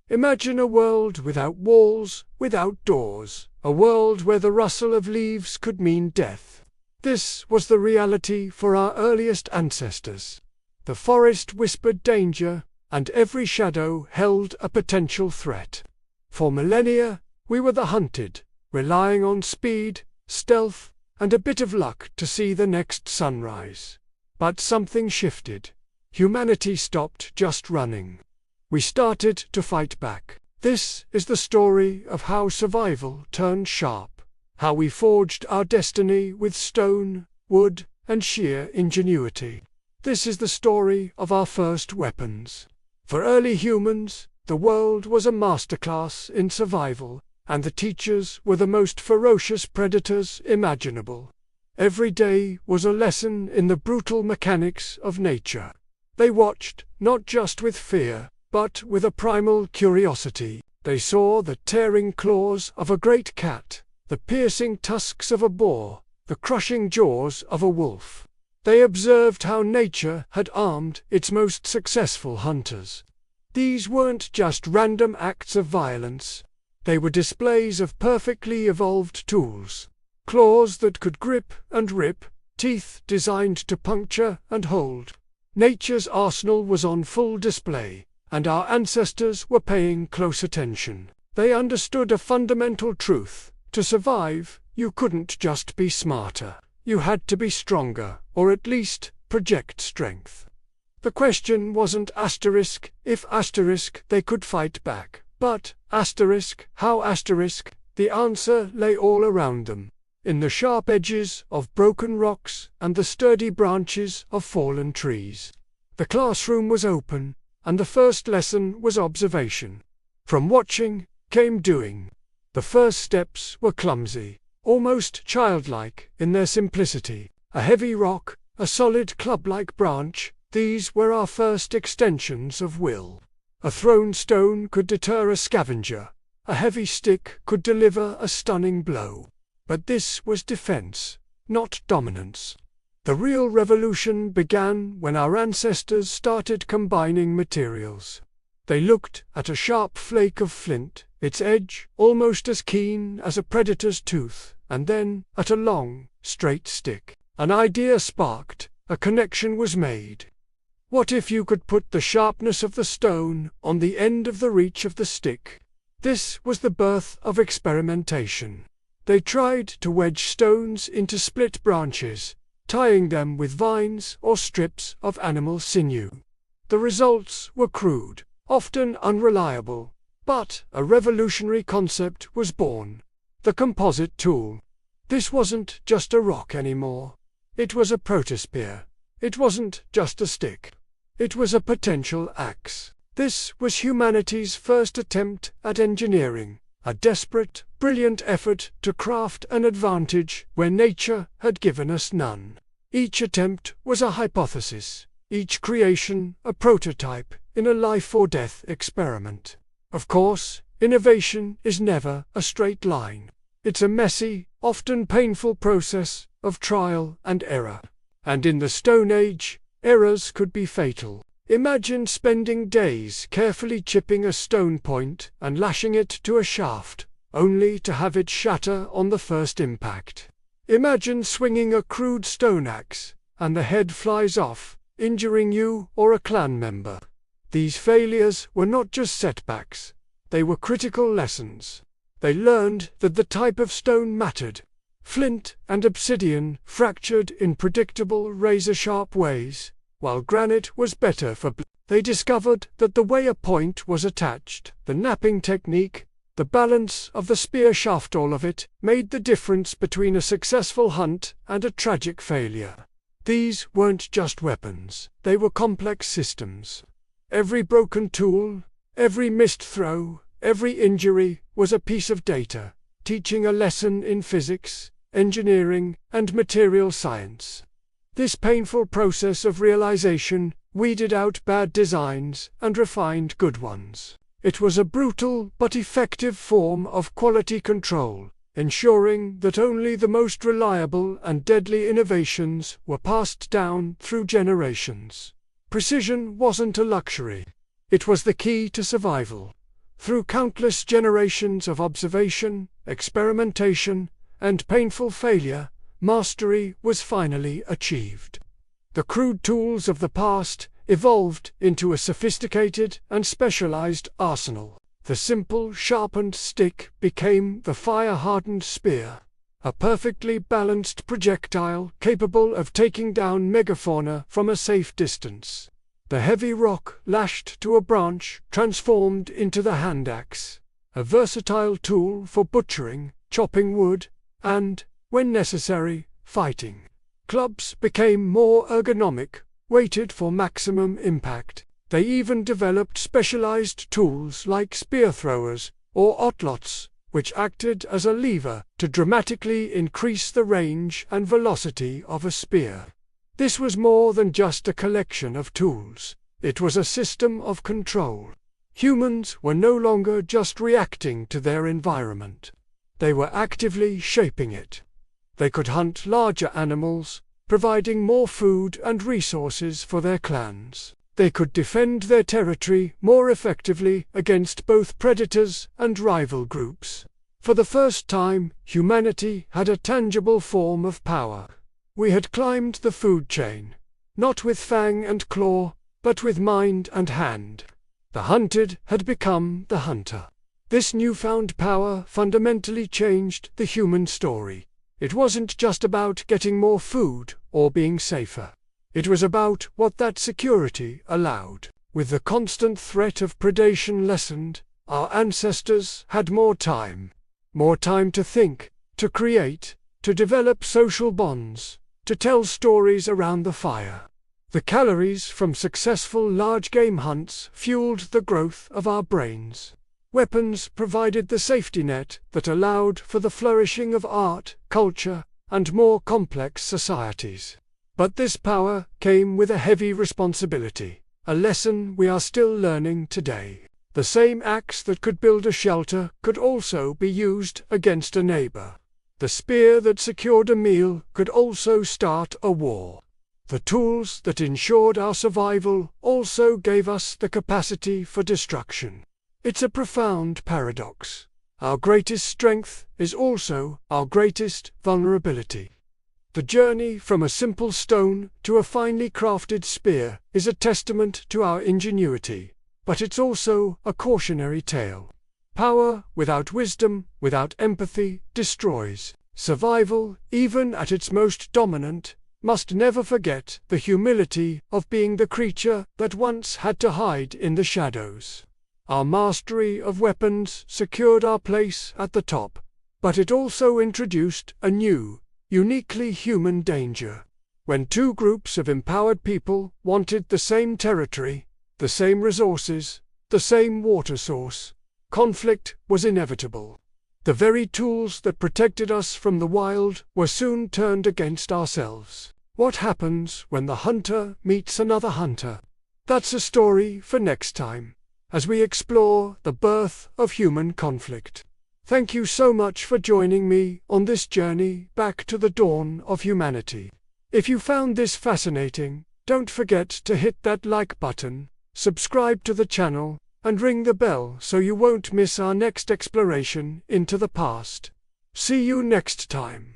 Imagine a world without walls, without doors, a world where the rustle of leaves could mean death. This was the reality for our earliest ancestors. The forest whispered danger, and every shadow held a potential threat. For millennia, we were the hunted, relying on speed, stealth, and a bit of luck to see the next sunrise. But something shifted. Humanity stopped just running. We started to fight back. This is the story of how survival turned sharp, how we forged our destiny with stone, wood, and sheer ingenuity. This is the story of our first weapons. For early humans, the world was a masterclass in survival, and the teachers were the most ferocious predators imaginable. Every day was a lesson in the brutal mechanics of nature. They watched, not just with fear, but with a primal curiosity. They saw the tearing claws of a great cat, the piercing tusks of a boar, the crushing jaws of a wolf. They observed how nature had armed its most successful hunters. These weren't just random acts of violence. They were displays of perfectly evolved tools. Claws that could grip and rip, teeth designed to puncture and hold. Nature's arsenal was on full display, and our ancestors were paying close attention. They understood a fundamental truth. To survive, you couldn't just be smarter. You had to be stronger, or at least project strength. The question wasn't if they could fight back, but how the answer lay all around them, in the sharp edges of broken rocks and the sturdy branches of fallen trees. The classroom was open, and the first lesson was observation. From watching came doing. The first steps were clumsy, almost childlike in their simplicity. A heavy rock, a solid club-like branch, these were our first extensions of will. A thrown stone could deter a scavenger. A heavy stick could deliver a stunning blow. But this was defense, not dominance. The real revolution began when our ancestors started combining materials. They looked at a sharp flake of flint, its edge almost as keen as a predator's tooth, and then at a long, straight stick. An idea sparked, a connection was made. What if you could put the sharpness of the stone on the end of the reach of the stick? This was the birth of experimentation. They tried to wedge stones into split branches, tying them with vines or strips of animal sinew. The results were crude, often unreliable, but a revolutionary concept was born: the composite tool. This wasn't just a rock anymore. It was a protosphere. It wasn't just a stick. It was a potential axe. This was humanity's first attempt at engineering, a desperate, brilliant effort to craft an advantage where nature had given us none. Each attempt was a hypothesis, each creation a prototype in a life-or-death experiment. Of course, innovation is never a straight line. It's a messy, often painful process of trial and error. And in the Stone Age, errors could be fatal. Imagine spending days carefully chipping a stone point and lashing it to a shaft, only to have it shatter on the first impact. Imagine swinging a crude stone axe, and the head flies off, injuring you or a clan member. These failures were not just setbacks, they were critical lessons. They learned that the type of stone mattered. Flint and obsidian fractured in predictable razor-sharp ways, while granite was better for They discovered that the way a point was attached, the knapping technique, the balance of the spear shaft, all of it made the difference between a successful hunt and a tragic failure. These weren't just weapons, they were complex systems. Every broken tool, every missed throw, every injury was a piece of data, teaching a lesson in physics, engineering, and material science. This painful process of realization weeded out bad designs and refined good ones. It was a brutal but effective form of quality control, ensuring that only the most reliable and deadly innovations were passed down through generations. Precision wasn't a luxury. It was the key to survival. Through countless generations of observation, experimentation, and painful failure, mastery was finally achieved. The crude tools of the past evolved into a sophisticated and specialized arsenal. The simple, sharpened stick became the fire-hardened spear, a perfectly balanced projectile capable of taking down megafauna from a safe distance. The heavy rock lashed to a branch transformed into the hand axe, a versatile tool for butchering, chopping wood, and, when necessary, fighting. Clubs became more ergonomic, weighted for maximum impact. They even developed specialized tools like spear throwers or otlots, which acted as a lever to dramatically increase the range and velocity of a spear. This was more than just a collection of tools. It was a system of control. Humans were no longer just reacting to their environment. They were actively shaping it. They could hunt larger animals, providing more food and resources for their clans. They could defend their territory more effectively against both predators and rival groups. For the first time, humanity had a tangible form of power. We had climbed the food chain, not with fang and claw, but with mind and hand. The hunted had become the hunter. This newfound power fundamentally changed the human story. It wasn't just about getting more food or being safer. It was about what that security allowed. With the constant threat of predation lessened, our ancestors had more time to think, to create, to develop social bonds, to tell stories around the fire. The calories from successful large-game hunts fueled the growth of our brains. Weapons provided the safety net that allowed for the flourishing of art, culture, and more complex societies. But this power came with a heavy responsibility, a lesson we are still learning today. The same axe that could build a shelter could also be used against a neighbor. The spear that secured a meal could also start a war. The tools that ensured our survival also gave us the capacity for destruction. It's a profound paradox. Our greatest strength is also our greatest vulnerability. The journey from a simple stone to a finely crafted spear is a testament to our ingenuity, but it's also a cautionary tale. Power without wisdom, without empathy, destroys. Survival, even at its most dominant, must never forget the humility of being the creature that once had to hide in the shadows. Our mastery of weapons secured our place at the top, but it also introduced a new, uniquely human danger. When two groups of empowered people wanted the same territory, the same resources, the same water source, conflict was inevitable. The very tools that protected us from the wild were soon turned against ourselves. What happens when the hunter meets another hunter? That's a story for next time, as we explore the birth of human conflict. Thank you so much for joining me on this journey back to the dawn of humanity. If you found this fascinating, don't forget to hit that like button, subscribe to the channel, and ring the bell so you won't miss our next exploration into the past. See you next time.